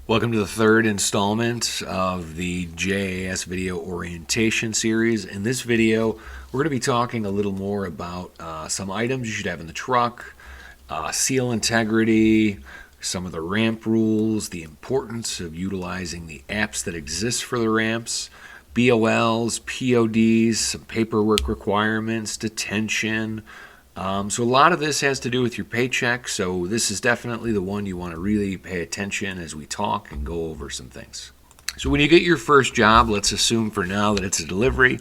Welcome to the third installment of the JAS video orientation series. In this video, we're going to be talking a little more about some items you should have in the truck, seal integrity, some of the ramp rules, the importance of utilizing the apps that exist for the ramps, BOLs, PODs, some paperwork requirements, detention. So a lot of this has to do with your paycheck, so this is definitely the one you want to really pay attention as we talk and go over some things. So when you get your first job, let's assume for now that it's a delivery,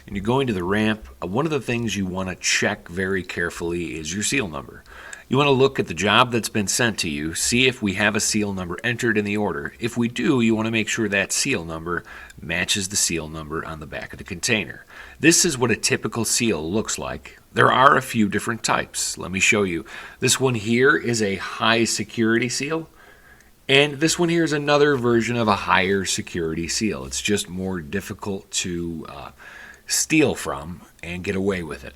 and you're going to the ramp, one of the things you want to check very carefully is your seal number. You want to look at the job that's been sent to you, see if we have a seal number entered in the order. If we do, you want to make sure that seal number matches the seal number on the back of the container. This is what a typical seal looks like. There are a few different types. Let me show you. This one here is a high security seal, and this one here is another version of a higher security seal. It's just more difficult to steal from and get away with it.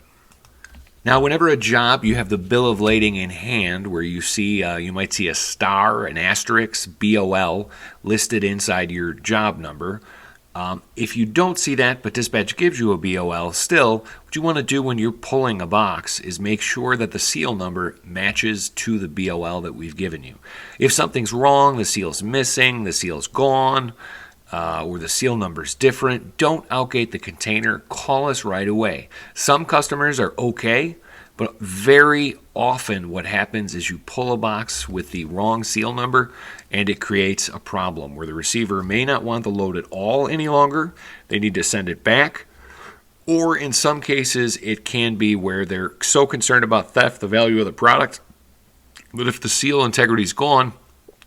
Now, whenever a job, you have the bill of lading in hand where you see, you might see a star, an asterisk, BOL listed inside your job number. If you don't see that, but dispatch gives you a BOL, still, what you want to do when you're pulling a box is make sure that the seal number matches to the BOL that we've given you. If something's wrong, the seal's missing, the seal's gone, or the seal number's different, don't outgate the container. Call us right away. Some customers are okay, but very often what happens is you pull a box with the wrong seal number and it creates a problem where the receiver may not want the load at all any longer. They need to send it back. Or in some cases, it can be where they're so concerned about theft, the value of the product, that if the seal integrity is gone,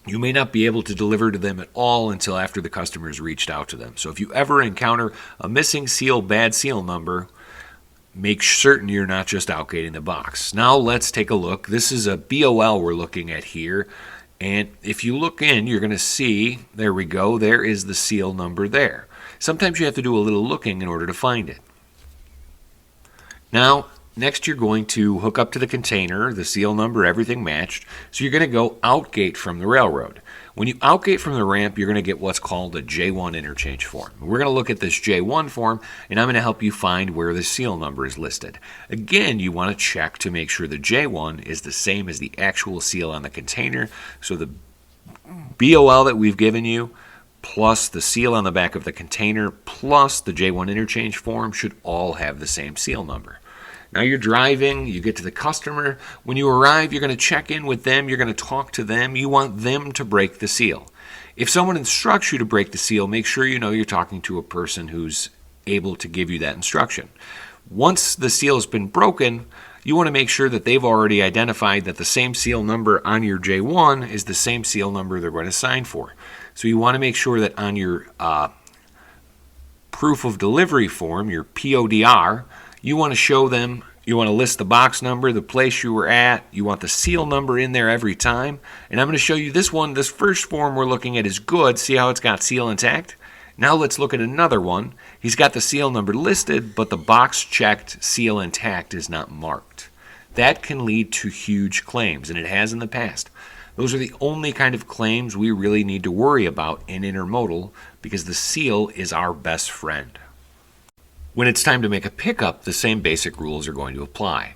you may not be able to deliver to them at all until after the customer's reached out to them. So if you ever encounter a missing seal, bad seal number, make certain you're not just outgating the box. Now let's take a look. This is a BOL we're looking at here. And if you look in, you're going to see, there we go, there is the seal number there. Sometimes you have to do a little looking in order to find it. Now, next you're going to hook up to the container, the seal number, everything matched. So you're going to go outgate from the railroad. When you outgate from the ramp, you're going to get what's called a J1 interchange form. We're going to look at this J1 form, and I'm going to help you find where the seal number is listed. Again, you want to check to make sure the J1 is the same as the actual seal on the container. So the BOL that we've given you, plus the seal on the back of the container, plus the J1 interchange form should all have the same seal number. Now you're driving, you get to the customer. When you arrive, you're going to check in with them, you're going to talk to them. You want them to break the seal. If someone instructs you to break the seal, make sure you know you're talking to a person who's able to give you that instruction. Once the seal has been broken, you want to make sure that they've already identified that the same seal number on your J1 is the same seal number they're going to sign for. So you want to make sure that on your proof of delivery form, your PODR, you want to show them, you want to list the box number, the place you were at, you want the seal number in there every time. And I'm going to show you this one. This first form we're looking at is good. See how it's got seal intact? Now let's look at another one. He's got the seal number listed, but the box checked seal intact is not marked. That can lead to huge claims, and it has in the past. Those are the only kind of claims we really need to worry about in intermodal because the seal is our best friend. When it's time to make a pickup, the same basic rules are going to apply.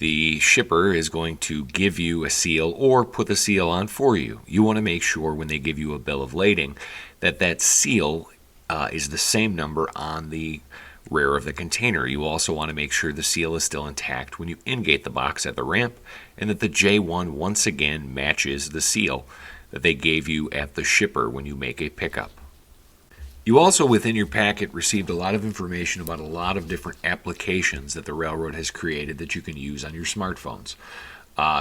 The shipper is going to give you a seal or put the seal on for you. You want to make sure when they give you a bill of lading that that seal is the same number on the rear of the container. You also want to make sure the seal is still intact when you ingate the box at the ramp and that the J1 once again matches the seal that they gave you at the shipper when you make a pickup. You also, within your packet, received a lot of information about a lot of different applications that the railroad has created that you can use on your smartphones.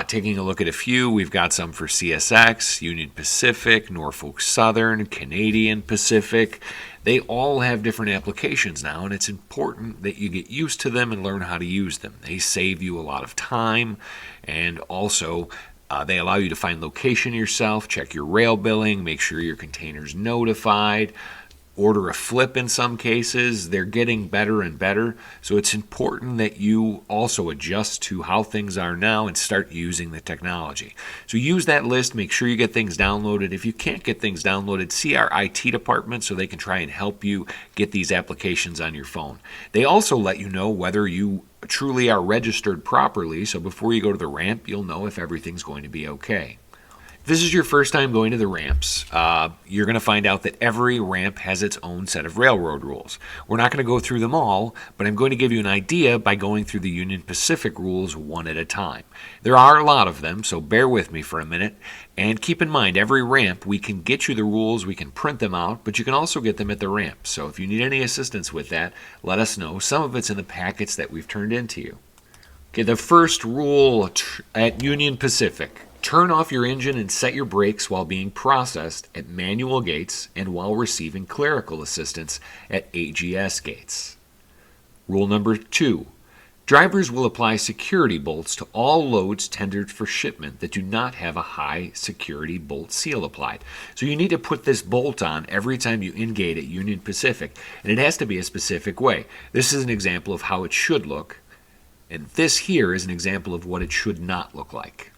Taking a look at a few, we've got some for CSX, Union Pacific, Norfolk Southern, Canadian Pacific. They all have different applications now, and it's important that you get used to them and learn how to use them. They save you a lot of time, and also they allow you to find location yourself, check your rail billing, make sure your container's notified. order a flip in some cases. They're getting better and better. So it's important that you also adjust to how things are now and start using the technology. So use that list. Make sure you get things downloaded. If you can't get things downloaded, see our IT department so they can try and help you get these applications on your phone. They also let you know whether you truly are registered properly. So before you go to the ramp, you'll know if everything's going to be okay. If this is your first time going to the ramps, you're going to find out that every ramp has its own set of railroad rules. We're not going to go through them all, but I'm going to give you an idea by going through the Union Pacific rules one at a time. There are a lot of them, so bear with me for a minute. And keep in mind, every ramp, we can get you the rules, we can print them out, but you can also get them at the ramp. So if you need any assistance with that, let us know. Some of it's in the packets that we've turned into you. Okay, the first rule at Union Pacific. Turn off your engine and set your brakes while being processed at manual gates and while receiving clerical assistance at AGS gates. Rule number 2. Drivers will apply security bolts to all loads tendered for shipment that do not have a high security bolt seal applied. So you need to put this bolt on every time you in-gate at Union Pacific, and it has to be a specific way. This is an example of how it should look, and this here is an example of what it should not look like.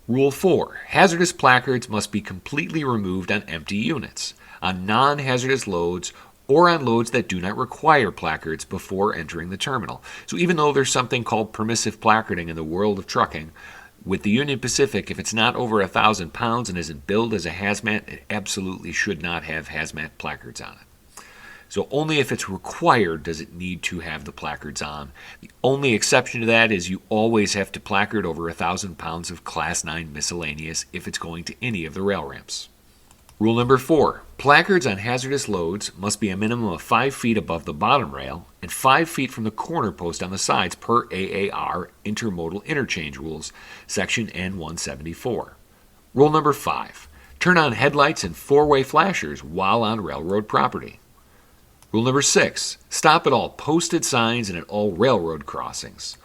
Rule 4. Hazardous placards must be completely removed on empty units, on non-hazardous loads, or on loads that do not require placards before entering the terminal. So even though there's something called permissive placarding in the world of trucking, with the Union Pacific, if it's not over 1,000 pounds and isn't billed as a hazmat, it absolutely should not have hazmat placards on it. So only if it's required does it need to have the placards on. The only exception to that is you always have to placard over 1,000 pounds of Class 9 miscellaneous if it's going to any of the rail ramps. Rule number 4. Placards on hazardous loads must be a minimum of 5 feet above the bottom rail and 5 feet from the corner post on the sides per AAR Intermodal Interchange Rules, Section N174. Rule number 5. Turn on headlights and four-way flashers while on railroad property. Rule number 6. Stop at all posted signs and at all railroad crossings.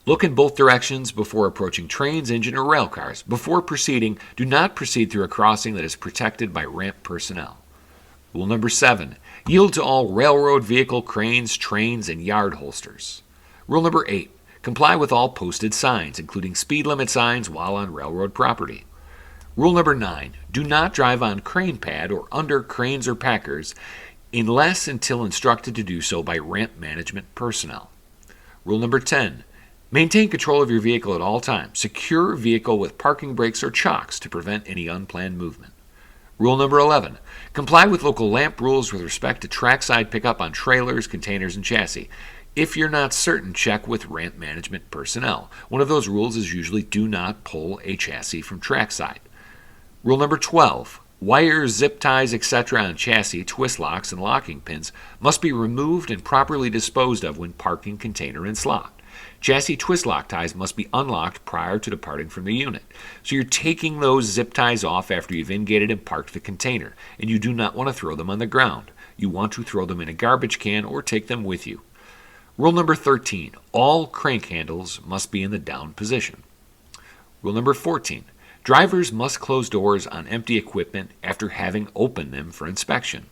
Look in both directions before approaching trains, engine, or rail cars. Before proceeding, do not proceed through a crossing that is protected by ramp personnel. Rule number 7. Yield to all railroad vehicle cranes, trains, and yard holsters. Rule number 8. Comply with all posted signs, including speed limit signs while on railroad property. Rule number 9. Do not drive on crane pad or under cranes or packers unless until instructed to do so by ramp management personnel. Rule number 10. Maintain control of your vehicle at all times. Secure vehicle with parking brakes or chocks to prevent any unplanned movement. Rule number 11. Comply with local lamp rules with respect to trackside pickup on trailers, containers, and chassis. If you're not certain, check with ramp management personnel. One of those rules is usually do not pull a chassis from trackside. Rule number 12. Wires, zip ties, etc. on chassis, twist locks, and locking pins must be removed and properly disposed of when parking container and slot. Chassis twist lock ties must be unlocked prior to departing from the unit. So you're taking those zip ties off after you've in-gated and parked the container, and you do not want to throw them on the ground. You want to throw them in a garbage can or take them with you. Rule number 13. All crank handles must be in the down position. Rule number 14. Drivers must close doors on empty equipment after having opened them for inspection.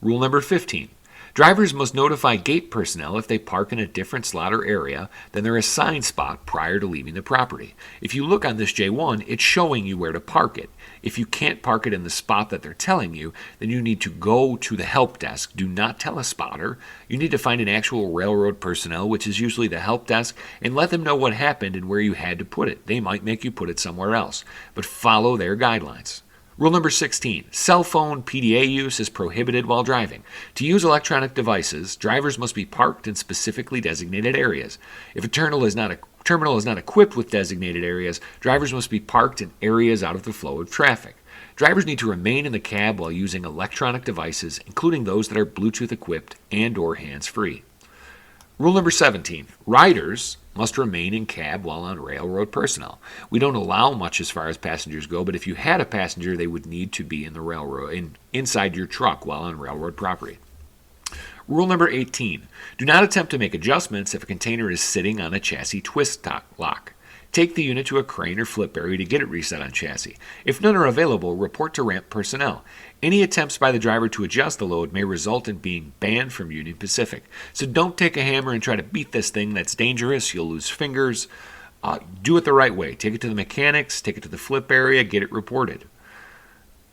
Rule number 15. Drivers must notify gate personnel if they park in a different slot or area than their assigned spot prior to leaving the property. If you look on this J1, it's showing you where to park it. If you can't park it in the spot that they're telling you, then you need to go to the help desk. Do not tell a spotter. You need to find an actual railroad personnel, which is usually the help desk, and let them know what happened and where you had to put it. They might make you put it somewhere else, but follow their guidelines. Rule number 16. Cell phone PDA use is prohibited while driving. To use electronic devices, drivers must be parked in specifically designated areas. If a terminal is not equipped with designated areas, drivers must be parked in areas out of the flow of traffic. Drivers need to remain in the cab while using electronic devices, including those that are Bluetooth equipped and/or hands-free. Rule number 17. Riders must remain in cab while on railroad personnel. We don't allow much as far as passengers go, but if you had a passenger, they would need to be in the railroad, inside your truck while on railroad property. Rule number 18. Do not attempt to make adjustments if a container is sitting on a chassis twist lock. Take the unit to a crane or flip area to get it reset on chassis. If none are available, report to ramp personnel. Any attempts by the driver to adjust the load may result in being banned from Union Pacific. So don't take a hammer and try to beat this thing. That's dangerous. You'll lose fingers. Do it the right way. Take it to the mechanics, take it to the flip area, get it reported.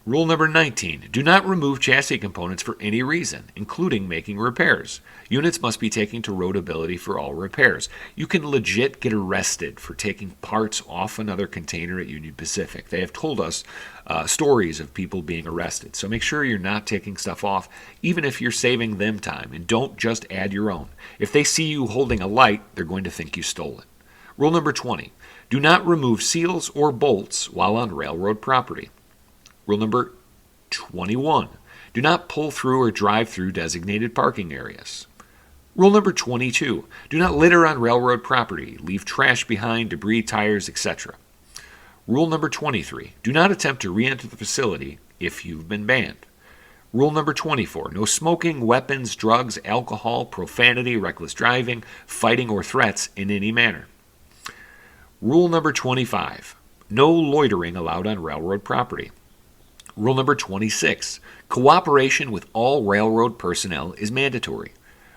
Rule number 19. Do not remove chassis components for any reason, including making repairs. Units must be taken to roadability for all repairs. You can legit get arrested for taking parts off another container at Union Pacific. They have told us stories of people being arrested. So make sure you're not taking stuff off, even if you're saving them time, and don't just add your own. If they see you holding a light, they're going to think you stole it. Rule number 20. Do not remove seals or bolts while on railroad property. Rule number 21. Do not pull through or drive through designated parking areas. Rule number 22. Do not litter on railroad property. Leave trash behind, debris, tires, etc. Rule number 23. Do not attempt to re-enter the facility if you've been banned. Rule number 24. No smoking, weapons, drugs, alcohol, profanity, reckless driving, fighting, or threats in any manner. Rule number 25. No loitering allowed on railroad property. Rule number 26. Cooperation with all railroad personnel is mandatory.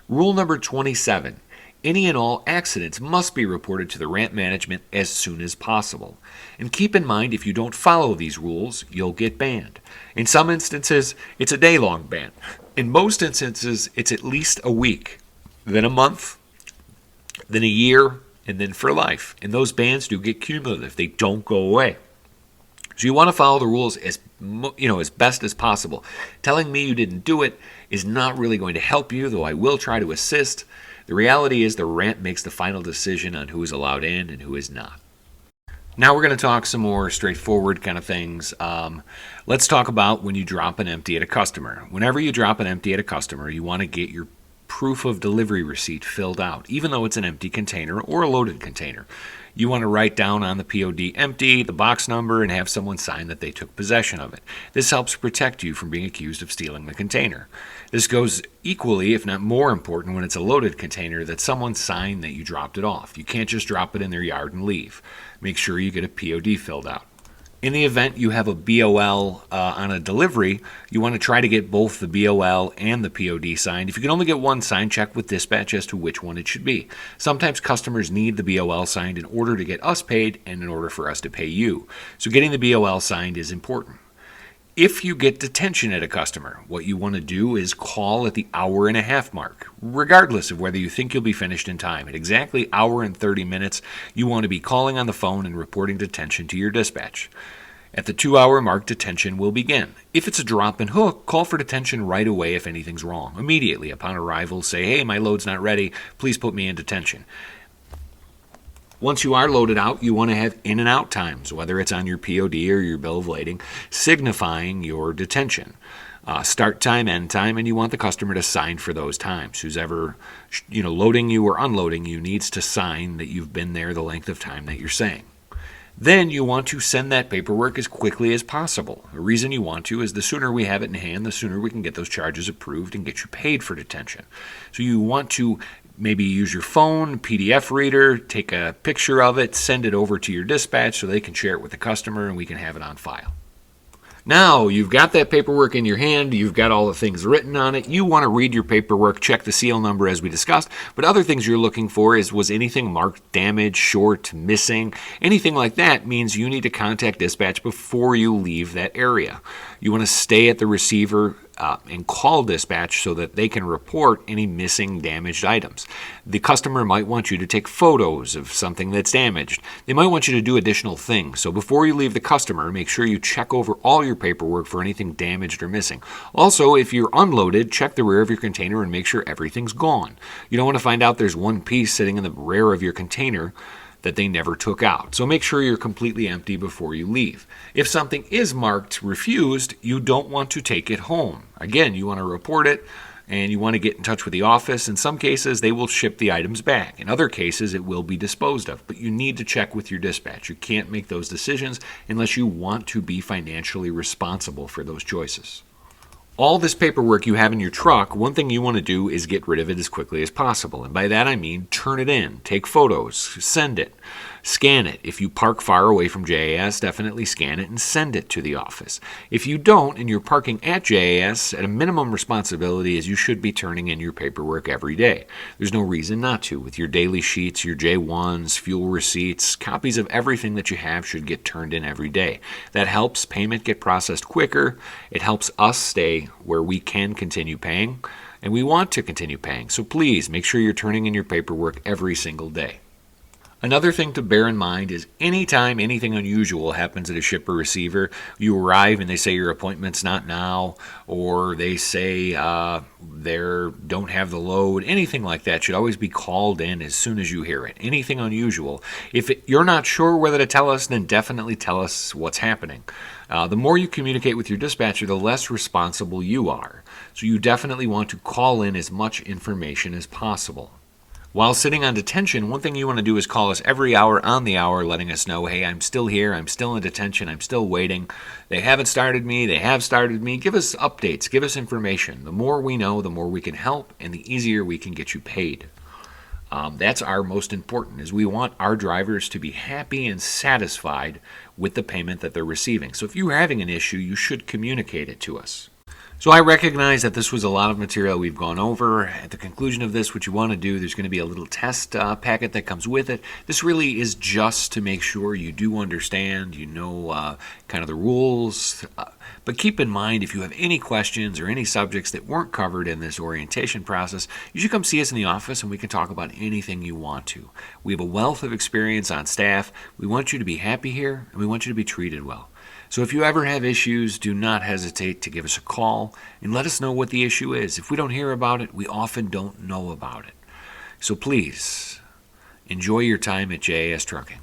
Rule number 27. Any and all accidents must be reported to the ramp management as soon as possible. And keep in mind, if you don't follow these rules, you'll get banned. In some instances, it's a day-long ban. In most instances, it's at least a week, then a month, then a year, and then for life. And those bans do get cumulative. They don't go away. So you want to follow the rules as best as possible. Telling me you didn't do it is not really going to help you, though I will try to assist. The reality is the ramp makes the final decision on who is allowed in and who is not. Now we're going to talk some more straightforward kind of things. Let's talk about when you drop an empty at a customer. Whenever you drop an empty at a customer, you want to get your proof of delivery receipt filled out, even though it's an empty container or a loaded container. You want to write down on the POD empty, the box number, and have someone sign that they took possession of it. This helps protect you from being accused of stealing the container. This goes equally, if not more important, when it's a loaded container, that someone sign that you dropped it off. You can't just drop it in their yard and leave. Make sure you get a POD filled out. In the event you have a BOL on a delivery, you want to try to get both the BOL and the POD signed. If you can only get one signed, check with dispatch as to which one it should be. Sometimes customers need the BOL signed in order to get us paid and in order for us to pay you. So getting the BOL signed is important. If you get detention at a customer, what you want to do is call at the hour-and-a-half mark, regardless of whether you think you'll be finished in time. At exactly hour and 30 minutes, you want to be calling on the phone and reporting detention to your dispatch. At the 2-hour mark, detention will begin. If it's a drop and hook, call for detention right away if anything's wrong. Immediately upon arrival, say, hey, my load's not ready, please put me in detention. Once you are loaded out, you want to have in and out times, whether it's on your POD or your bill of lading, signifying your detention. Start time, end time, and you want the customer to sign for those times. Who's ever loading you or unloading you needs to sign that you've been there the length of time that you're saying. Then you want to send that paperwork as quickly as possible. The reason you want to is the sooner we have it in hand, the sooner we can get those charges approved and get you paid for detention. So you want to maybe use your phone, PDF reader, take a picture of it, send it over to your dispatch so they can share it with the customer and we can have it on file. Now, you've got that paperwork in your hand, you've got all the things written on it, you want to read your paperwork, check the seal number as we discussed, but other things you're looking for was anything marked damaged, short, missing, anything like that means you need to contact dispatch before you leave that area. You want to stay at the receiver and call dispatch so that they can report any missing, damaged items. The customer might want you to take photos of something that's damaged. They might want you to do additional things. So before you leave the customer, make sure you check over all your paperwork for anything damaged or missing. Also, if you're unloaded, check the rear of your container and make sure everything's gone. You don't want to find out there's one piece sitting in the rear of your container that they never took out. So make sure you're completely empty before you leave. If something is marked refused, you don't want to take it home. Again, you want to report it and you want to get in touch with the office. In some cases, they will ship the items back. In other cases, it will be disposed of. But you need to check with your dispatch. You can't make those decisions unless you want to be financially responsible for those choices. All this paperwork you have in your truck, one thing you want to do is get rid of it as quickly as possible. And by that I mean turn it in, take photos, send it. Scan it. If you park far away from JAS, definitely scan it and send it to the office. If you don't and you're parking at JAS, at a minimum responsibility is you should be turning in your paperwork every day. There's no reason not to. With your daily sheets, your J1s, fuel receipts, copies of everything that you have should get turned in every day. That helps payment get processed quicker. It helps us stay where we can continue paying, and we want to continue paying. So please make sure you're turning in your paperwork every single day. Another thing to bear in mind is anytime anything unusual happens at a ship or receiver, you arrive and they say your appointment's not now, or they say they don't have the load, anything like that should always be called in as soon as you hear it. Anything unusual. If you're not sure whether to tell us, then definitely tell us what's happening. The more you communicate with your dispatcher, the less responsible you are. So you definitely want to call in as much information as possible. While sitting on detention, one thing you want to do is call us every hour on the hour, letting us know, hey, I'm still here, I'm still in detention, I'm still waiting. They haven't started me, they have started me. Give us updates, give us information. The more we know, the more we can help, and the easier we can get you paid. That's our most important, is we want our drivers to be happy and satisfied with the payment that they're receiving. So if you're having an issue, you should communicate it to us. So I recognize that this was a lot of material we've gone over. At the conclusion of this, what you want to do, there's going to be a little test packet that comes with it. This really is just to make sure you do understand, you know kind of the rules. But keep in mind, if you have any questions or any subjects that weren't covered in this orientation process, you should come see us in the office and we can talk about anything you want to. We have a wealth of experience on staff. We want you to be happy here, and we want you to be treated well. So if you ever have issues, do not hesitate to give us a call and let us know what the issue is. If we don't hear about it, we often don't know about it. So please, enjoy your time at JAS Trucking.